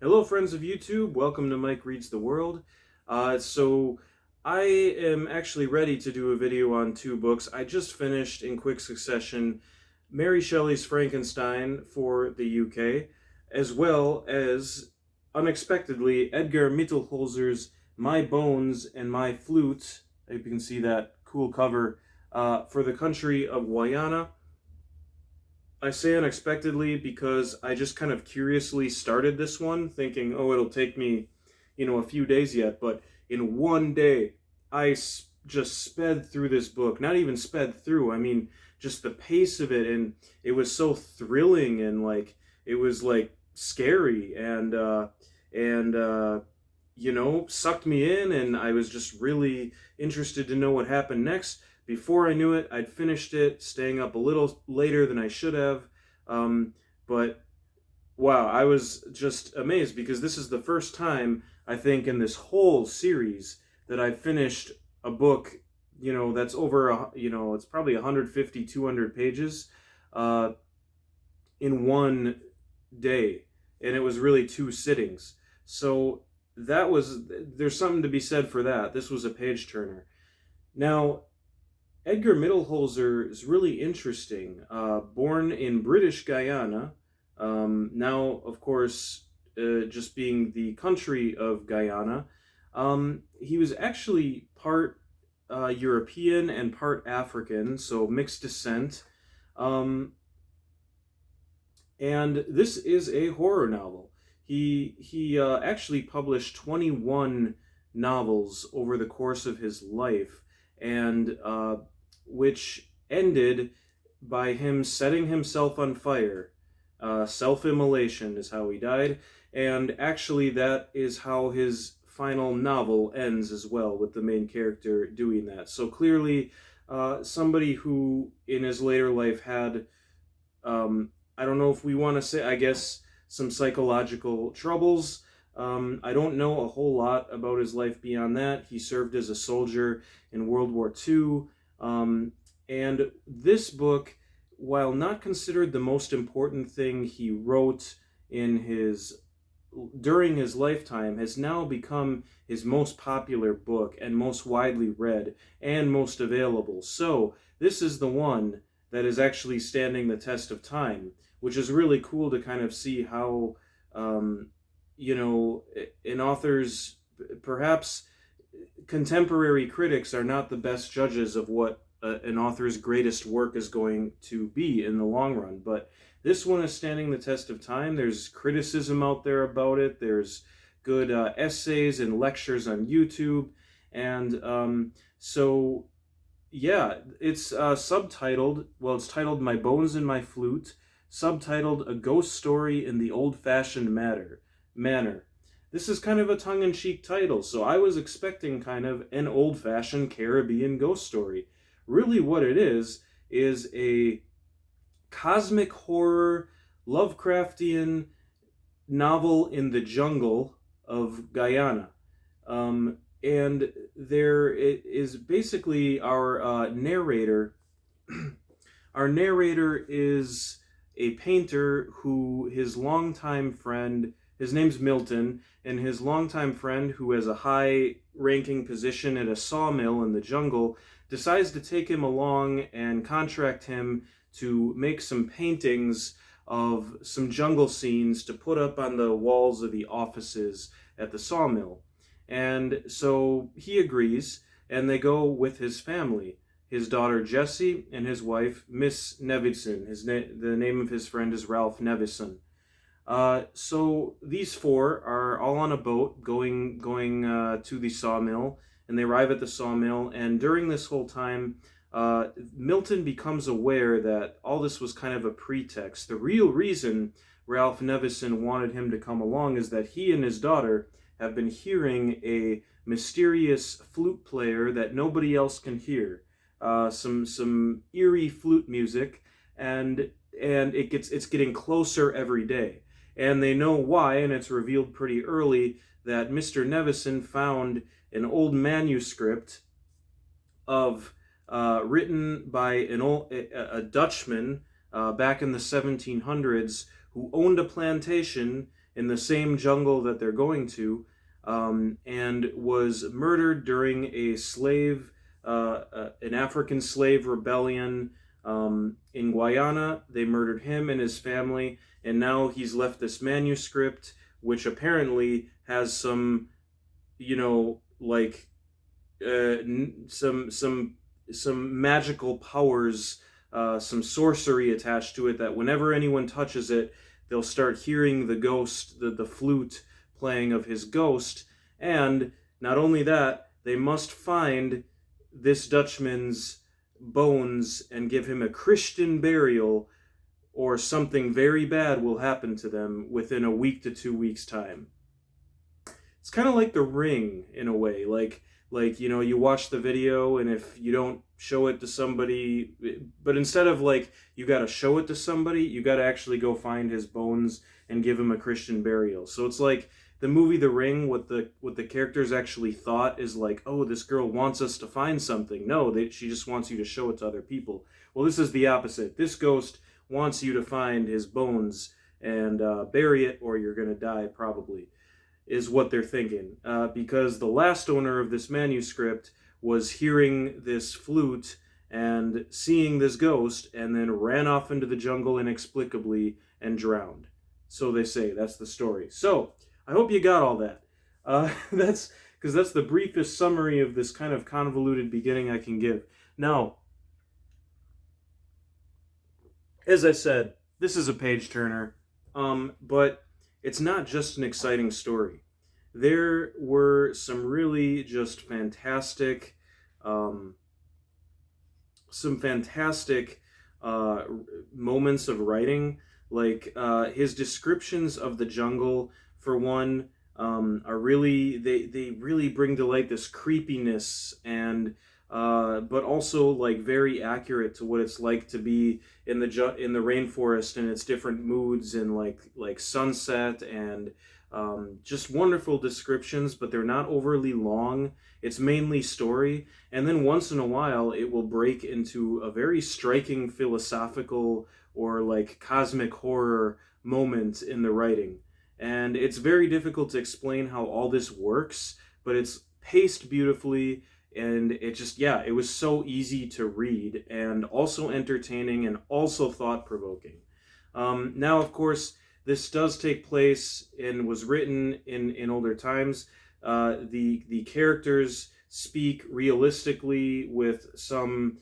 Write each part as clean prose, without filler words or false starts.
Hello, friends of YouTube. Welcome to Mike Reads the World. So I am actually ready to do a video on two books. I just finished in quick succession Mary Shelley's Frankenstein for the UK, as well as, unexpectedly, Edgar Mittelholzer's My Bones and My Flute. You can see that cool cover for the country of Guayana. I say unexpectedly because I just kind of curiously started this one, thinking, oh, it'll take me, a few days yet. But in one day, just sped through this book. Not even sped through, I mean, just the pace of it. And it was so thrilling and it was scary and sucked me in. And I was just really interested to know what happened next. Before I knew it, I'd finished it, staying up a little later than I should have. But wow, I was just amazed because this is the first time, I think, in this whole series that I finished a book, that's over, it's probably 150, 200 pages in one day. And it was really two sittings. So there's something to be said for that. This was a page turner. Now, Edgar Mittelholzer is really interesting. Born in British Guyana, now, of course, just being the country of Guyana, he was actually part European and part African, so mixed descent. And this is a horror novel. He actually published 21 novels over the course of his life, and which ended by him setting himself on fire. Self-immolation is how he died, and actually that is how his final novel ends as well, with the main character doing that. So clearly, somebody who in his later life had, I don't know if we want to say, I guess, some psychological troubles. I don't know a whole lot about his life beyond that. He served as a soldier in World War II. And this book, while not considered the most important thing he wrote during his lifetime, has now become his most popular book and most widely read and most available. So this is the one that is actually standing the test of time, which is really cool to kind of see how, an author's, perhaps contemporary critics are not the best judges of what an author's greatest work is going to be in the long run. But this one is standing the test of time. There's criticism out there about it. There's good essays and lectures on YouTube. And so, yeah, it's subtitled, well, it's titled My Bones and My Flute, subtitled A Ghost Story in the Old-Fashioned Manner. This is kind of a tongue-in-cheek title, so I was expecting kind of an old-fashioned Caribbean ghost story. Really what it is a cosmic horror, Lovecraftian novel in the jungle of Guyana. And there is basically our narrator. Our narrator is a painter who his longtime friend, his name's Milton, and his longtime friend, who has a high-ranking position at a sawmill in the jungle, decides to take him along and contract him to make some paintings of some jungle scenes to put up on the walls of the offices at the sawmill. And so he agrees, and they go with his family, his daughter Jessie and his wife Miss Nevidson. The name of his friend is Ralph Nevison. So these four are all on a boat going to the sawmill, and they arrive at the sawmill. And during this whole time, Milton becomes aware that all this was kind of a pretext. The real reason Ralph Nevison wanted him to come along is that he and his daughter have been hearing a mysterious flute player that nobody else can hear. Some eerie flute music, and it's getting closer every day. And they know why, and it's revealed pretty early that Mr. Nevison found an old manuscript of written by a Dutchman back in the 1700s who owned a plantation in the same jungle that they're going to, and was murdered during an African slave rebellion in Guyana. They murdered him and his family, and now he's left this manuscript, which apparently has some, like some magical powers, some sorcery attached to it, that whenever anyone touches it, they'll start hearing the ghost, the flute playing of his ghost. And not only that, they must find this Dutchman's bones and give him a Christian burial, or something very bad will happen to them within a week to 2 weeks' time. It's kind of like The Ring in a way. Like you watch the video, and if you don't show it to somebody, but instead of like you got to show it to somebody, you got to actually go find his bones and give him a Christian burial. So it's like the movie The Ring, what the characters actually thought is like, oh, this girl wants us to find something. No, she just wants you to show it to other people. Well, this is the opposite. This ghost wants you to find his bones and bury it, or you're going to die probably, is what they're thinking. Because the last owner of this manuscript was hearing this flute and seeing this ghost, and then ran off into the jungle inexplicably and drowned. So they say. That's the story. So I hope you got all that. That's the briefest summary of this kind of convoluted beginning I can give. Now, as I said, this is a page turner, but it's not just an exciting story. There were some really just fantastic, moments of writing. Like his descriptions of the jungle, for one, are really, they really bring to light this creepiness, and but also like very accurate to what it's like to be in the rainforest and its different moods, and like sunset, and just wonderful descriptions. But they're not overly long. It's mainly story, and then once in a while it will break into a very striking philosophical or like cosmic horror moment in the writing. And it's very difficult to explain how all this works, but it's paced beautifully, and it was so easy to read, and also entertaining, and also thought-provoking. Now, of course, this does take place and was written in older times. The characters speak realistically with some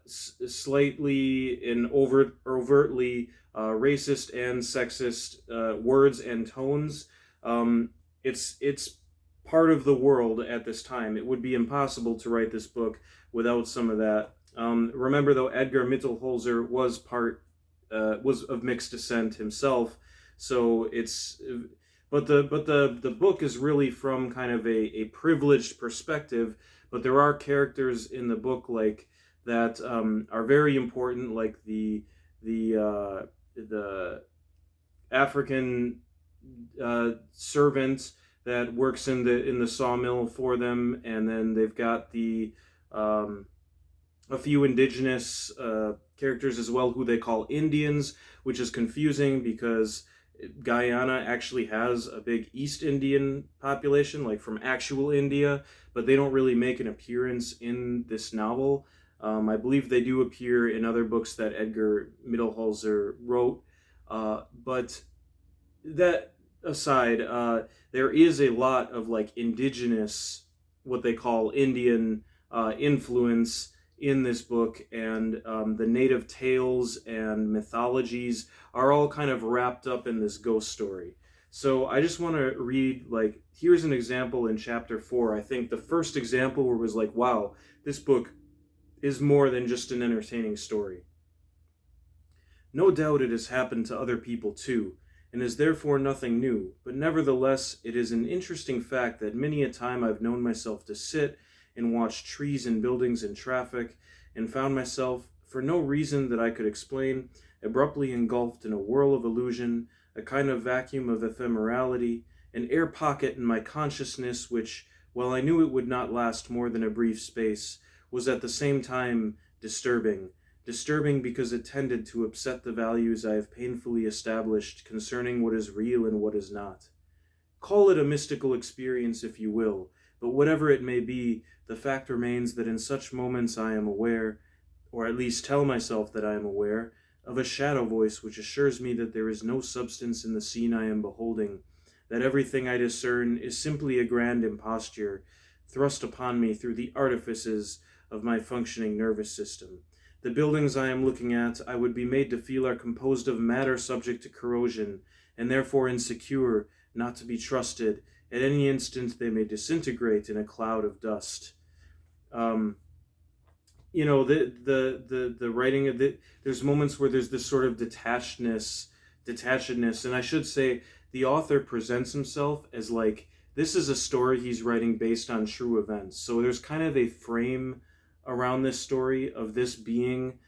slightly and overtly racist and sexist words and tones. It's part of the world at this time. It would be impossible to write this book without some of that. Remember, though, Edgar Mittelholzer was of mixed descent himself, so but the book is really from kind of a privileged perspective. But there are characters in the book like that are very important, like the African servant that works in the sawmill for them, and then they've got a few indigenous characters as well, who they call Indians, which is confusing because Guyana actually has a big East Indian population, like from actual India, but they don't really make an appearance in this novel. I believe they do appear in other books that Edgar Mittelholzer wrote, but that aside, there is a lot of like indigenous, what they call Indian influence in this book, and the native tales and mythologies are all kind of wrapped up in this ghost story. So I just want to read, like, here's an example in chapter 4. I think the first example where it was like, wow, this book is more than just an entertaining story. No doubt it has happened to other people too, and is therefore nothing new, but nevertheless it is an interesting fact that many a time I've known myself to sit and watch trees and buildings and traffic, and found myself, for no reason that I could explain, abruptly engulfed in a whirl of illusion, a kind of vacuum of ephemerality, an air pocket in my consciousness which, while I knew it would not last more than a brief space, was at the same time disturbing, disturbing because it tended to upset the values I have painfully established concerning what is real and what is not. Call it a mystical experience if you will, but whatever it may be, the fact remains that in such moments I am aware, or at least tell myself that I am aware, of a shadow voice which assures me that there is no substance in the scene I am beholding, that everything I discern is simply a grand imposture thrust upon me through the artifices of my functioning nervous system. The buildings I am looking at, I would be made to feel, are composed of matter subject to corrosion, and therefore insecure, not to be trusted. At any instant they may disintegrate in a cloud of dust. The writing of it, there's moments where there's this sort of detachedness, and I should say the author presents himself as like, this is a story he's writing based on true events. So there's kind of a frame around this story of this being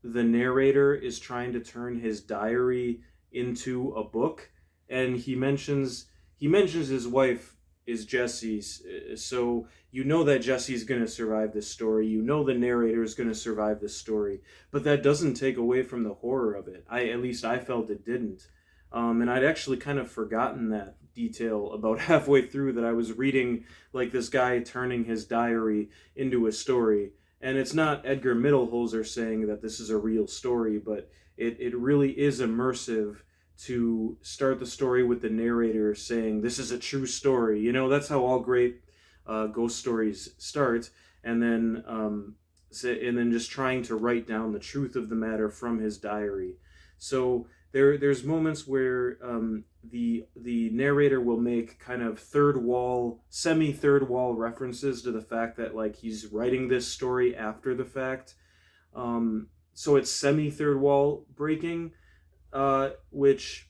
the narrator is trying to turn his diary into a book, and he mentions his wife is Jesse's, so you know that Jesse's going to survive this story. You know the narrator is going to survive this story, but that doesn't take away from the horror of it. At least I felt it didn't. And I'd actually kind of forgotten that detail about halfway through, that I was reading like this guy turning his diary into a story. And it's not Edgar Mittelholzer saying that this is a real story, but it really is immersive to start the story with the narrator saying, this is a true story. You know, that's how all great ghost stories start. And then just trying to write down the truth of the matter from his diary. So there's moments where the narrator will make kind of semi-third wall references to the fact that like he's writing this story after the fact. So it's semi-third wall breaking, which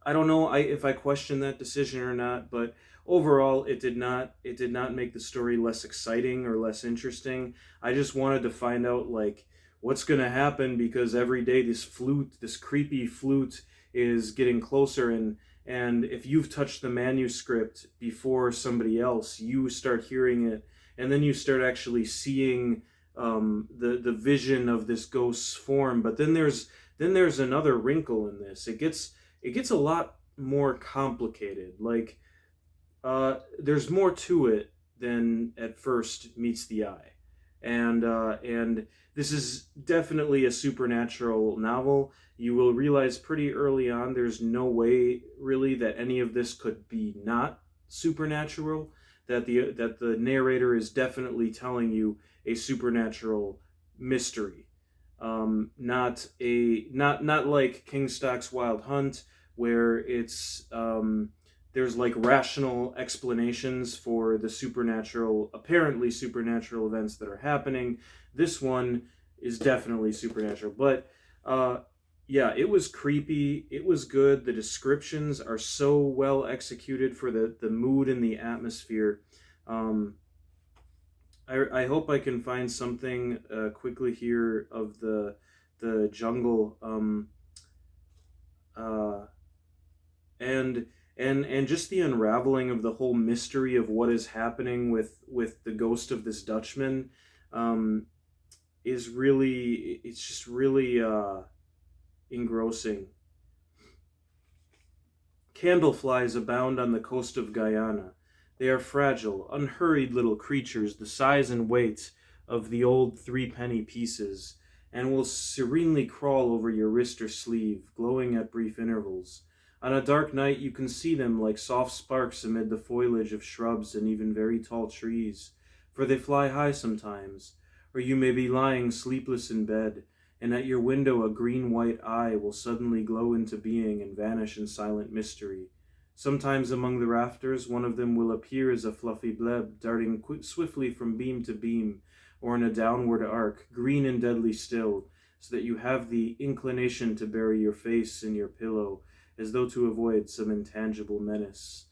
I don't know if I question that decision or not, but overall it did not make the story less exciting or less interesting. I just wanted to find out like what's going to happen, because every day this creepy flute is getting closer, and if you've touched the manuscript before somebody else, you start hearing it, and then you start actually seeing the vision of this ghost's form. But then there's another wrinkle in this. It gets a lot more complicated. Like there's more to it than at first meets the eye, and this is definitely a supernatural novel. You will realize pretty early on there's no way really that any of this could be not supernatural, that the narrator is definitely telling you a supernatural mystery. Not like King Stock's Wild Hunt, where it's there's like rational explanations for the apparently supernatural events that are happening. This one is definitely supernatural, but yeah, it was creepy. It was good. The descriptions are so well executed for the mood and the atmosphere. I hope I can find something quickly here of the jungle, and just the unraveling of the whole mystery of what is happening with the ghost of this Dutchman is really, it's just really engrossing. Candleflies abound on the coast of Guyana. They are fragile, unhurried little creatures the size and weight of the old 3-penny pieces, and will serenely crawl over your wrist or sleeve, glowing at brief intervals. On a dark night you can see them like soft sparks amid the foliage of shrubs and even very tall trees, for they fly high sometimes. Or you may be lying sleepless in bed, and at your window a green-white eye will suddenly glow into being and vanish in silent mystery. Sometimes among the rafters one of them will appear as a fluffy bleb, darting swiftly from beam to beam, or in a downward arc, green and deadly still, so that you have the inclination to bury your face in your pillow, as though to avoid some intangible menace.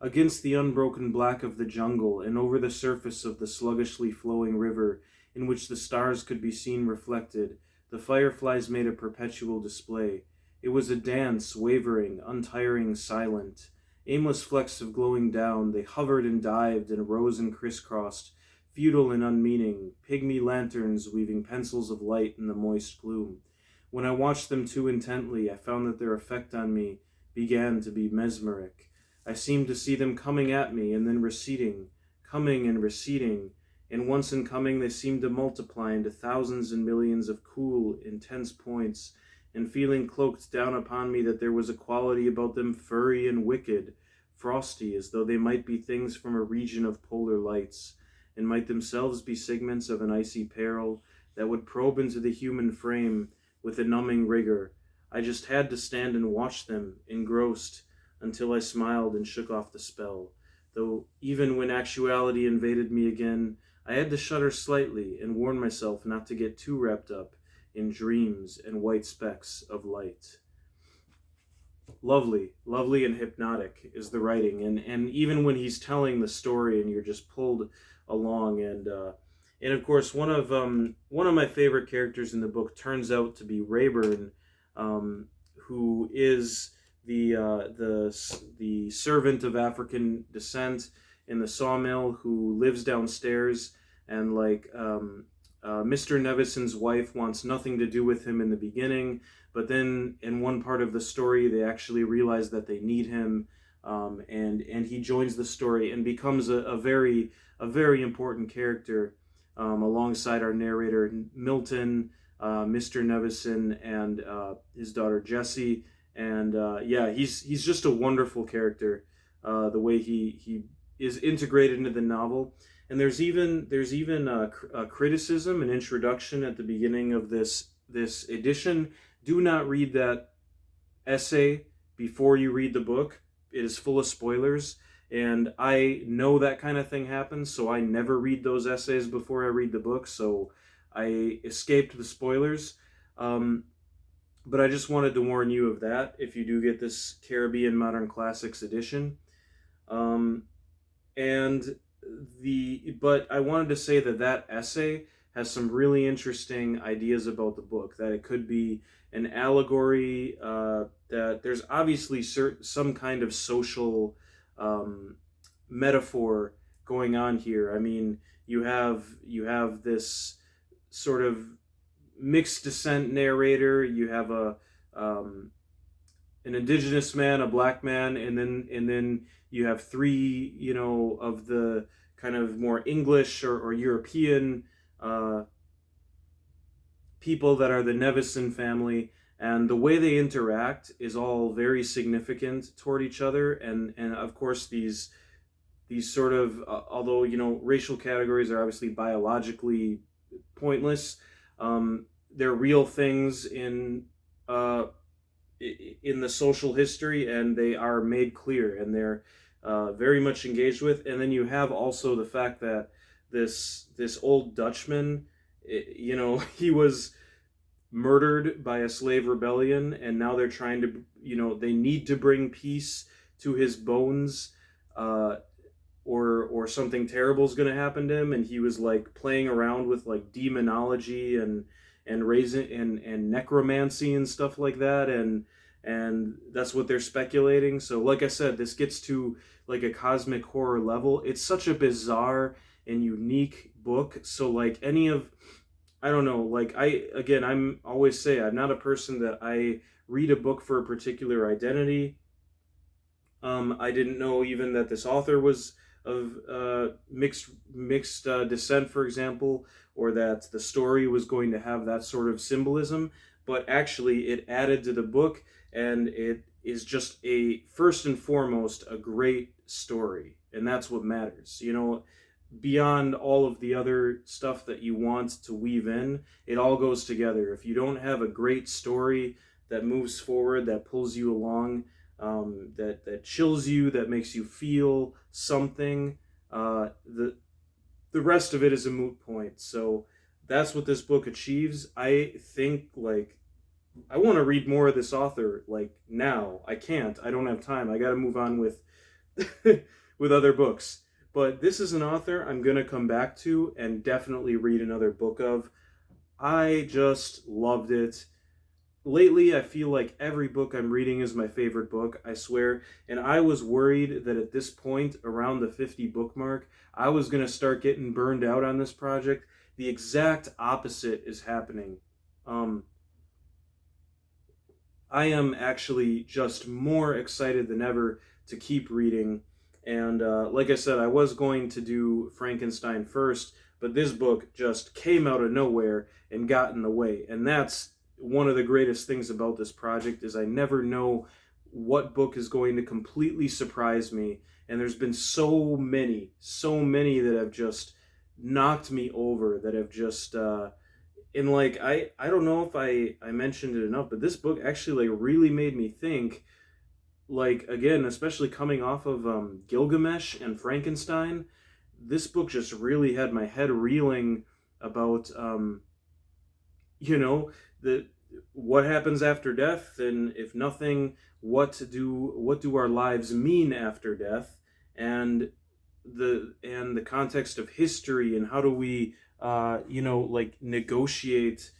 Against the unbroken black of the jungle, and over the surface of the sluggishly flowing river, in which the stars could be seen reflected, the fireflies made a perpetual display. It was a dance, wavering, untiring, silent. Aimless flecks of glowing down, they hovered and dived and rose and crisscrossed, futile and unmeaning, pygmy lanterns weaving pencils of light in the moist gloom. When I watched them too intently, I found that their effect on me began to be mesmeric. I seemed to see them coming at me and then receding, coming and receding, and once in coming they seemed to multiply into thousands and millions of cool, intense points, and feeling cloaked down upon me that there was a quality about them furry and wicked, frosty, as though they might be things from a region of polar lights, and might themselves be segments of an icy peril that would probe into the human frame with a numbing rigor. I just had to stand and watch them, engrossed, until I smiled and shook off the spell, though even when actuality invaded me again, I had to shudder slightly and warn myself not to get too wrapped up in dreams and white specks of light. Lovely, lovely and hypnotic is the writing, and even when he's telling the story and you're just pulled along, and of course one of my favorite characters in the book turns out to be Rayburn, who is the servant of African descent in the sawmill, who lives downstairs, and Mr. Nevison's wife wants nothing to do with him in the beginning, but then in one part of the story they actually realize that they need him, and he joins the story and becomes a very important character, alongside our narrator Milton, Mr. Nevison, and his daughter Jessie. And he's just a wonderful character, the way he is integrated into the novel. And there's even a criticism, an introduction at the beginning of this edition. Do not read that essay before you read the book. It is full of spoilers, and I know that kind of thing happens, so I never read those essays before I read the book, so I escaped the spoilers. But I just wanted to warn you of that if you do get this Caribbean Modern Classics edition. But I wanted to say that essay has some really interesting ideas about the book, that it could be an allegory, that there's obviously some kind of social metaphor going on here. I mean, you have this sort of mixed descent narrator. You have an indigenous man, a black man, and then you have three, of the kind of more English or European people that are the Nevison family, and the way they interact is all very significant toward each other, and of course these sort of although racial categories are obviously biologically pointless, they're real things in the social history, and they are made clear, and they're very much engaged with. And then you have also the fact that this old Dutchman, he was murdered by a slave rebellion, and now they're trying to, they need to bring peace to his bones, or something terrible is going to happen to him. And he was like playing around with like demonology and raising and necromancy and stuff like that, and that's what they're speculating. So like I said, this gets to like a cosmic horror level. It's such a bizarre and unique book. So like I don't know, like I'm always say I'm not a person that I read a book for a particular identity. I didn't know even that this author was of mixed descent, for example, or that the story was going to have that sort of symbolism. But actually, it added to the book, and it is just first and foremost a great story, and that's what matters. Beyond all of the other stuff that you want to weave in, it all goes together. If you don't have a great story that moves forward, that pulls you along, that chills you, that makes you feel something, the rest of it is a moot point. So that's what this book achieves. I think I want to read more of this author now. I can't. I don't have time. I got to move on with with other books. But this is an author I'm going to come back to and definitely read another book of. I just loved it. lately I feel like every book I'm reading is my favorite book, I swear. And I was worried that at this point, around the 50 book mark, I was going to start getting burned out on this project. The exact opposite is happening. Um, I am actually just more excited than ever to keep reading. And like I said, I was going to do Frankenstein first, but this book just came out of nowhere and got in the way. And that's one of the greatest things about this project is I never know what book is going to completely surprise me. And there's been so many that have just knocked me over, that have just and like I don't know if I mentioned it enough, but this book actually like really made me think, like, again, especially coming off of Gilgamesh and Frankenstein. This book just really had my head reeling about you know, the what happens after death, and if nothing, what do our lives mean after death, and the context of history, and how do we like negotiate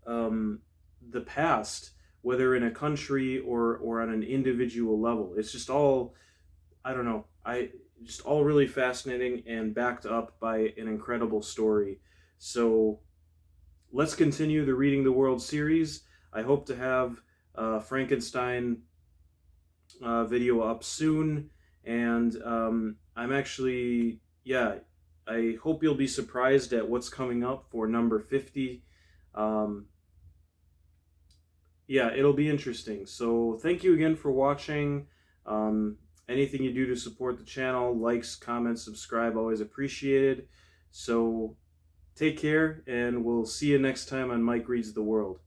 the past, whether in a country or on an individual level. It's just all, I don't know, I just all really fascinating and backed up by an incredible story. So let's continue the Reading the World series. I hope to have Frankenstein video up soon, and I'm actually, yeah, I hope you'll be surprised at what's coming up for number 50. Um, yeah, it'll be interesting. So thank you again for watching. Um, Anything you do to support the channel, likes, comments, subscribe, always appreciated. So take care, and we'll see you next time on Mike Reads the World.